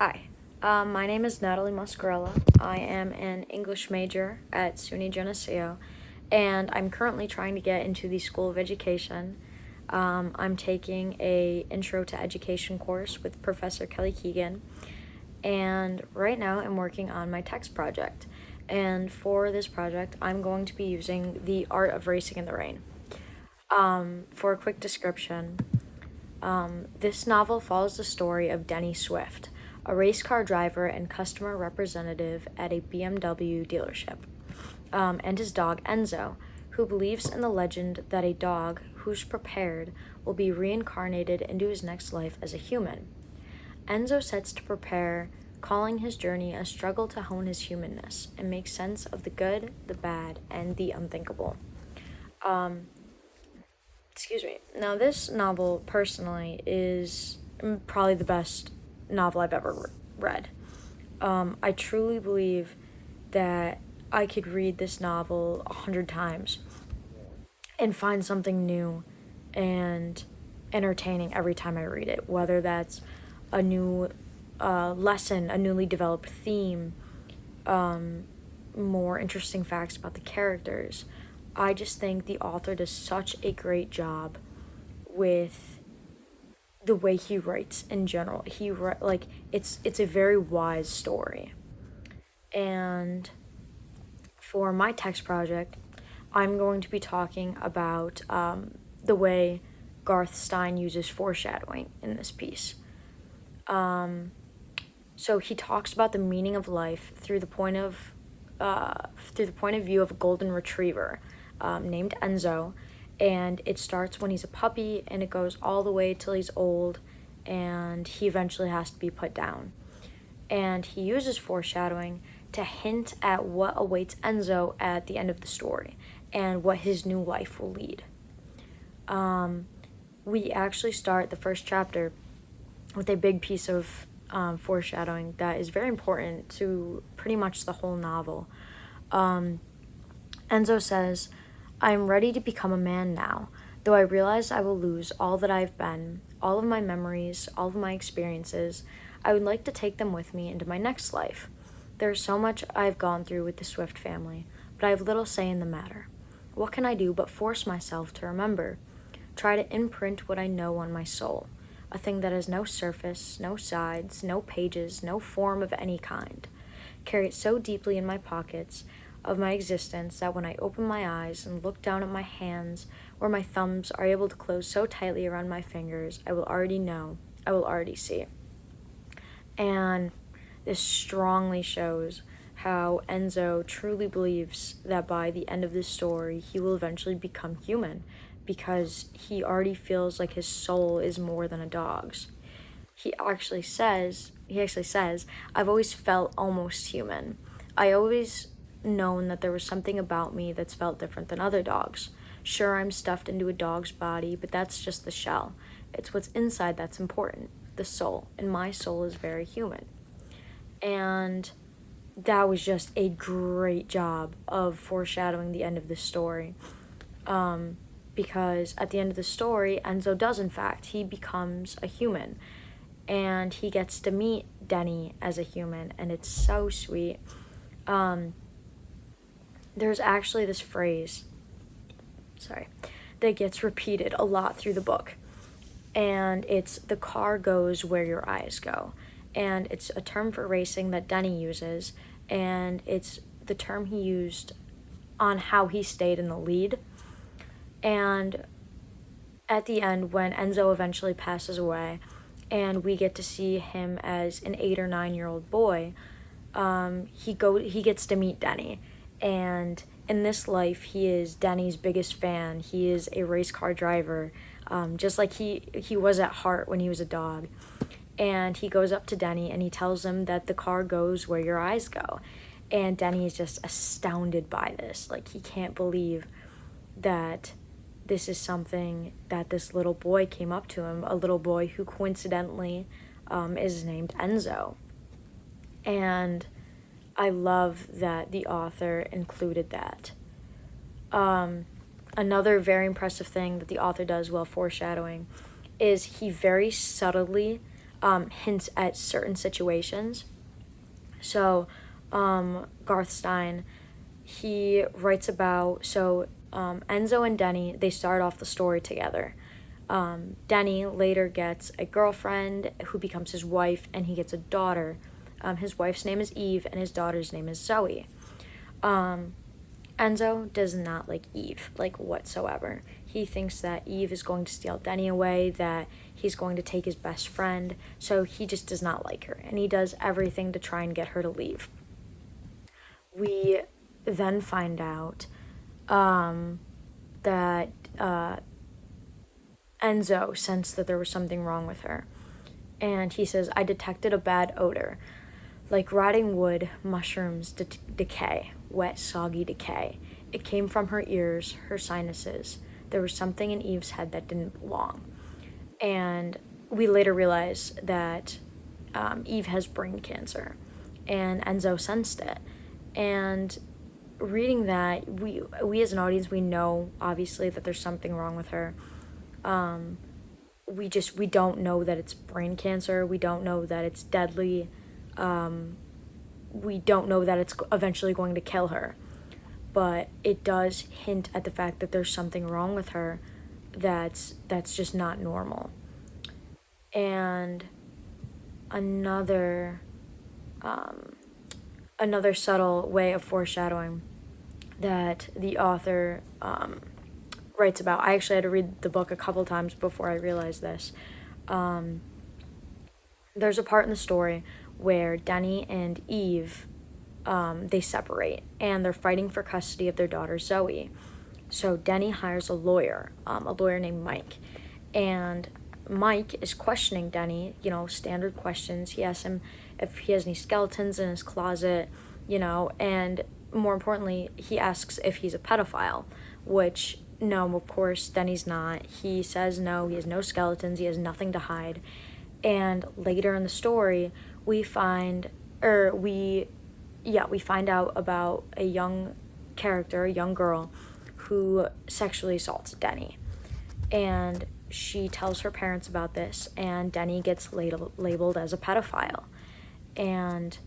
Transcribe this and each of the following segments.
Hi, my name is Natalie Mascarella. I am an English major at SUNY Geneseo, and I'm currently trying to get into the School of Education. I'm taking a Intro to Education course with Professor Kelly Keegan, and right now I'm working on my text project. And for this project, I'm going to be using The Art of Racing in the Rain. For a quick description, this novel follows the story of Denny Swift, a race car driver and customer representative at a BMW dealership, and his dog Enzo, who believes in the legend that a dog who's prepared will be reincarnated into his next life as a human. Enzo sets to prepare, calling his journey a struggle to hone his humanness and make sense of the good, the bad, and the unthinkable. Excuse me. Now, this novel, personally, is probably the best novel I've ever read. I truly believe that I could read this novel 100 times and find something new and entertaining every time I read it, whether that's a new lesson, a newly developed theme, more interesting facts about the characters. I just think the author does such a great job with the way he writes in general. Like it's a very wise story. And for my text project, I'm going to be talking about the way Garth Stein uses foreshadowing in this piece. So he talks about the meaning of life through the point of view of a golden retriever named Enzo, and it starts when he's a puppy and it goes all the way till he's old, and he eventually has to be put down. And he uses foreshadowing to hint at what awaits Enzo at the end of the story and what his new life will lead. We actually start the first chapter with a big piece of foreshadowing that is very important to pretty much the whole novel. Enzo says, "I am ready to become a man now, though I realize I will lose all that I've been, all of my memories, all of my experiences. I would like to take them with me into my next life. There is so much I have gone through with the Swift family, but I have little say in the matter. What can I do but force myself to remember? Try to imprint what I know on my soul, a thing that has no surface, no sides, no pages, no form of any kind. Carry it so deeply in my pockets of my existence that when I open my eyes and look down at my hands, where my thumbs are able to close so tightly around my fingers, I will already know, I will already see." And this strongly shows how Enzo truly believes that by the end of this story, he will eventually become human because he already feels like his soul is more than a dog's. He actually says, "I've always felt almost human. I always known that there was something about me that's felt different than other dogs. Sure, I'm stuffed into a dog's body, but that's just the shell. It's what's inside that's important, the soul, and my soul is very human." And that was just a great job of foreshadowing the end of the story. Because at the end of the story, Enzo does, in fact, he becomes a human. And he gets to meet Denny as a human, and it's so sweet. There's actually this phrase, that gets repeated a lot through the book. And it's "the car goes where your eyes go." And it's a term for racing that Denny uses, and it's the term he used on how he stayed in the lead. And at the end, when Enzo eventually passes away, and we get to see him as an 8 or 9 year old boy, he gets to meet Denny, and in this life, he is Denny's biggest fan. He is a race car driver, just like he was at heart when he was a dog. And he goes up to Denny and he tells him that the car goes where your eyes go. And Denny is just astounded by this. Like, he can't believe that this is something that this little boy came up to him, a little boy who coincidentally is named Enzo. And I love that the author included that. Another very impressive thing that the author does while foreshadowing is he very subtly hints at certain situations. So Garth Stein, he writes about, Enzo and Denny, they start off the story together. Denny later gets a girlfriend who becomes his wife, and he gets a daughter. His wife's name is Eve, and his daughter's name is Zoe. Enzo does not like Eve, like, whatsoever. He thinks that Eve is going to steal Denny away, that he's going to take his best friend, so he just does not like her, and he does everything to try and get her to leave. We then find out that Enzo sensed that there was something wrong with her, and he says, "I detected a bad odor. Like rotting wood, mushrooms, decay, wet, soggy decay. It came from her ears, her sinuses. There was something in Eve's head that didn't belong." And we later realize that Eve has brain cancer, and Enzo sensed it. And reading that, we as an audience, we know, obviously, that there's something wrong with her. We don't know that it's brain cancer. We don't know that it's deadly. We don't know that it's eventually going to kill her, but it does hint at the fact that there's something wrong with her that's just not normal. And another subtle way of foreshadowing that the author writes about, I actually had to read the book a couple times before I realized this. There's a part in the story where Denny and Eve, they separate, and they're fighting for custody of their daughter Zoe. So Denny hires a lawyer named Mike, and Mike is questioning Denny, standard questions. He asks him if he has any skeletons in his closet, and more importantly, he asks if he's a pedophile, which, no, of course, Denny's not. He says no, he has no skeletons, he has nothing to hide. And later in the story, we find out about a young character, a young girl, who sexually assaults Denny. And she tells her parents about this, and Denny gets labeled as a pedophile. And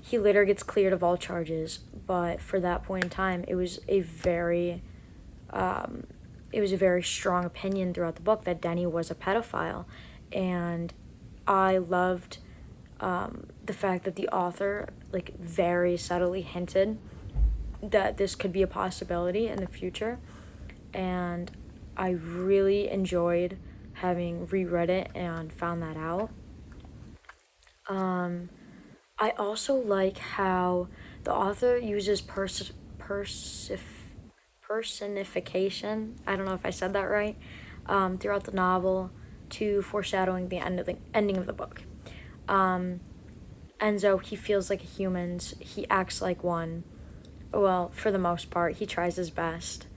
he later gets cleared of all charges, but for that point in time, it was a very strong opinion throughout the book that Denny was a pedophile. And I loved the fact that the author, very subtly hinted that this could be a possibility in the future. And I really enjoyed having reread it and found that out. I also like how the author uses personification, I don't know if I said that right, throughout the novel, to foreshadowing the ending of the book. Enzo, he feels like a human. He acts like one. Well, for the most part, he tries his best.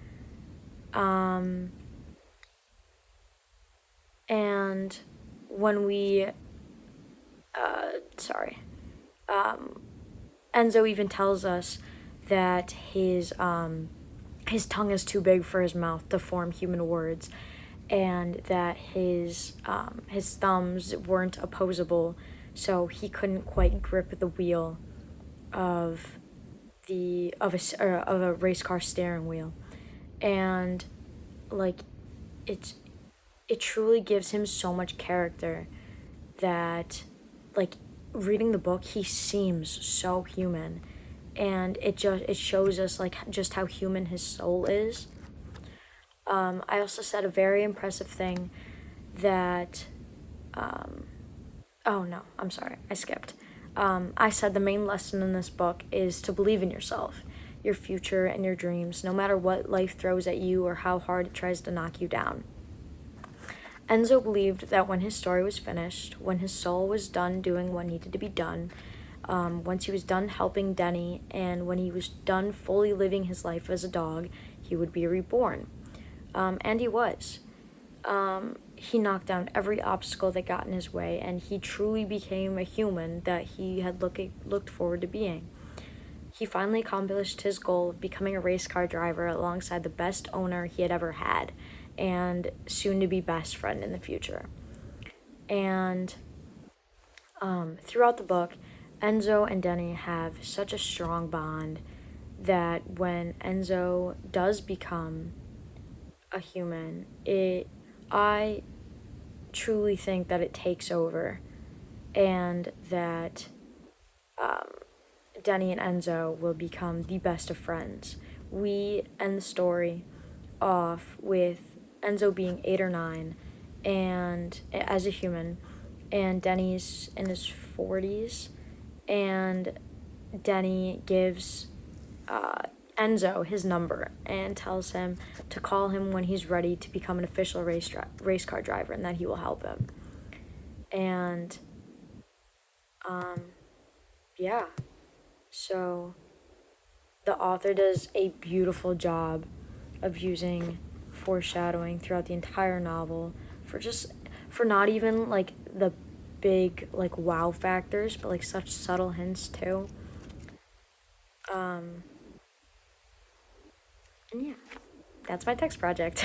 And when Enzo even tells us that his tongue is too big for his mouth to form human words, and that his thumbs weren't opposable, so he couldn't quite grip the wheel of a race car steering wheel. And it truly gives him so much character that, reading the book, he seems so human, and it shows us just how human his soul is. I also said a very impressive thing that, oh no, I'm sorry, I skipped. I said the main lesson in this book is to believe in yourself, your future, and your dreams, no matter what life throws at you or how hard it tries to knock you down. Enzo believed that when his story was finished, when his soul was done doing what needed to be done, once he was done helping Denny, and when he was done fully living his life as a dog, he would be reborn. And he was. He knocked down every obstacle that got in his way, and he truly became a human that he had looked forward to being. He finally accomplished his goal of becoming a race car driver alongside the best owner he had ever had, and soon to be best friend in the future. And throughout the book, Enzo and Denny have such a strong bond that when Enzo does become a human, I truly think that it takes over, and that Denny and Enzo will become the best of friends. We end the story off with Enzo being 8 or 9 and as a human, and Denny's in his 40s, and Denny gives Enzo his number and tells him to call him when he's ready to become an official race car driver, and that he will help him. And yeah, so the author does a beautiful job of using foreshadowing throughout the entire novel for not even like the big like wow factors, but like such subtle hints too. And yeah, that's my text project.